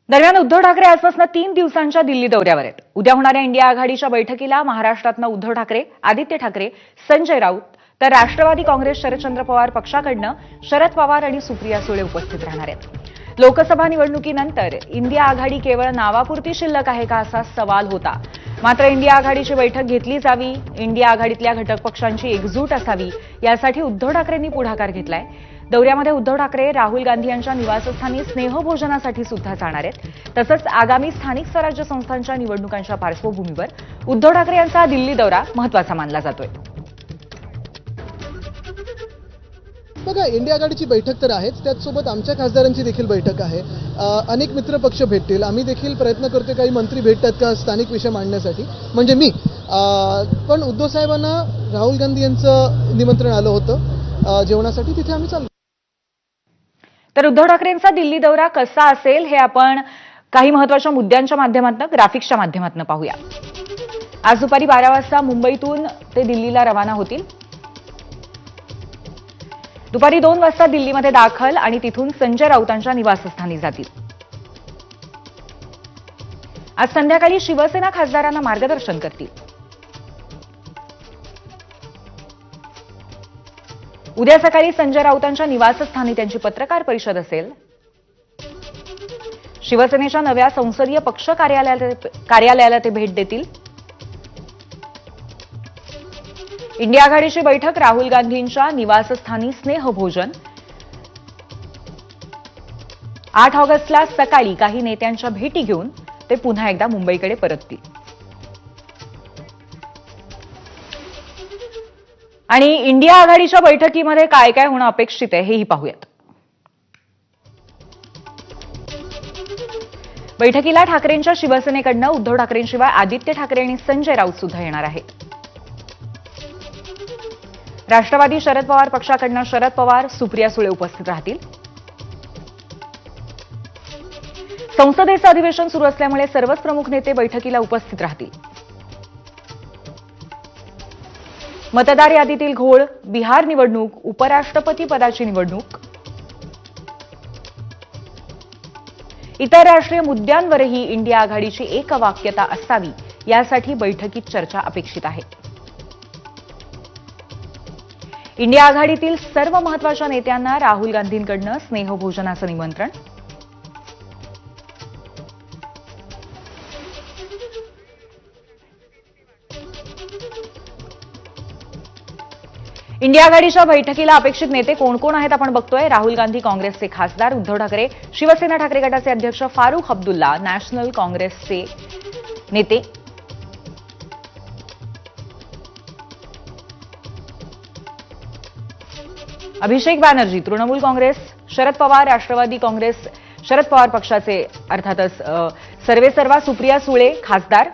दरम्यान उद्धव ठाकरे आजपासून 3 दिवसांच्या दिल्ली दौऱ्यावर आहेत. उद्या होणाऱ्या इंडिया आघाडीच्या बैठकीला महाराष्ट्रातनं उद्धव ठाकरे, आदित्य ठाकरे, संजय राऊत तर राष्ट्रवादी काँग्रेस शरदचंद्र पवार पक्षाकडनं शरद पवार आणि सुप्रिया सुळे उपस्थित राहणार आहेत. लोकसभा निवडणुकीनंतर इंडिया आघाडी केवळ नावापुरती शिल्लक आहे का असा सवाल होता. मात्र इंडिया आघाडीची बैठक घेतली जावी, इंडिया आघाडीतल्या घटक पक्षांची एकजूट असावी यासाठी उद्धव ठाकरेंनी पुढाकार घेतलाय. दौऱ्यामध्ये उद्धव ठाकरे राहुल गांधी यांच्या निवासस्थानी स्नेहभोजनासाठी सुद्धा जाणार आहेत. तसंच आगामी स्थानिक स्वराज्य संस्थांच्या निवडणुकांच्या पार्श्वभूमीवर उद्धव ठाकरे यांचा दिल्ली दौरा महत्त्वाचा मानला जातोय. बघा, इंडिया आघाडीची बैठक तर आहेच, त्याचसोबत आमच्या खासदारांची देखील बैठक आहे. अनेक मित्र पक्ष भेटतील. आम्ही देखील प्रयत्न करतो काही मंत्री भेटतात का स्थानिक विषय मांडण्यासाठी. म्हणजे मी पण उद्धव साहेबांना राहुल गांधी यांचं निमंत्रण आलं होतं जेवणासाठी, तिथे आम्ही चाललो. तर उद्धव ठाकरेंचा दिल्ली दौरा कसा असेल हे आपण काही महत्त्वाच्या मुद्द्यांच्या माध्यमातून, ग्राफिक्सच्या माध्यमातून पाहूया. आज दुपारी 12 वाजता मुंबईतून ते दिल्लीला रवाना होतील. दुपारी 2 वाजता दिल्लीमध्ये दाखल आणि तिथून संजय राऊतांच्या निवासस्थानी जातील. आज संध्याकाळी शिवसेना खासदारांना मार्गदर्शन करतील. उद्या सकाळी संजय राऊतांच्या निवासस्थानी त्यांची पत्रकार परिषद असेल. शिवसेनेच्या नव्या संसदीय पक्ष कार्यालयाला ते भेट देतील. इंडिया आघाडीची बैठक राहुल गांधींच्या निवासस्थानी स्नेहभोजन. 8 ऑगस्टला सकाळी काही नेत्यांच्या भेटी घेऊन ते पुन्हा एकदा मुंबईकडे परततील. आणि इंडिया आघाडीच्या बैठकीमध्ये काय काय होणं अपेक्षित आहे हेही पाहूयात. बैठकीला ठाकरेंच्या शिवसेनेकडनं उद्धव ठाकरेंशिवाय आदित्य ठाकरे आणि संजय राऊत सुद्धा येणार आहेत. राष्ट्रवादी शरद पवार पक्षाकडनं शरद पवार, सुप्रिया सुळे उपस्थित राहतील. संसदेचं अधिवेशन सुरू असल्यामुळे सर्वच प्रमुख नेते बैठकीला उपस्थित राहतील. मतदार यादीतील घोळ, बिहार निवडणूक, उपराष्ट्रपती पदाची निवडणूक, इतर राष्ट्रीय मुद्द्यांवरही इंडिया आघाडीची एकवाक्यता असावी यासाठी बैठकीत चर्चा अपेक्षित आहे. इंडिया आघाडीतील सर्व महत्त्वाच्या नेत्यांना राहुल गांधींकडनं स्नेहभोजनाचं निमंत्रण. इंडिया आघाडीच्या बैठकीला अपेक्षित नेते कोण कोण आहेत आपण बघतोय. राहुल गांधी काँग्रेसचे खासदार, उद्धव ठाकरे शिवसेना ठाकरे गटाचे अध्यक्ष, फारुख अब्दुल्ला नॅशनल काँग्रेसचे नेते, अभिषेक बॅनर्जी तृणमूल काँग्रेस, शरद पवार राष्ट्रवादी काँग्रेस शरद पवार पक्षाचे अर्थातच सर्वेसर्वा सुप्रिया सुळे खासदार,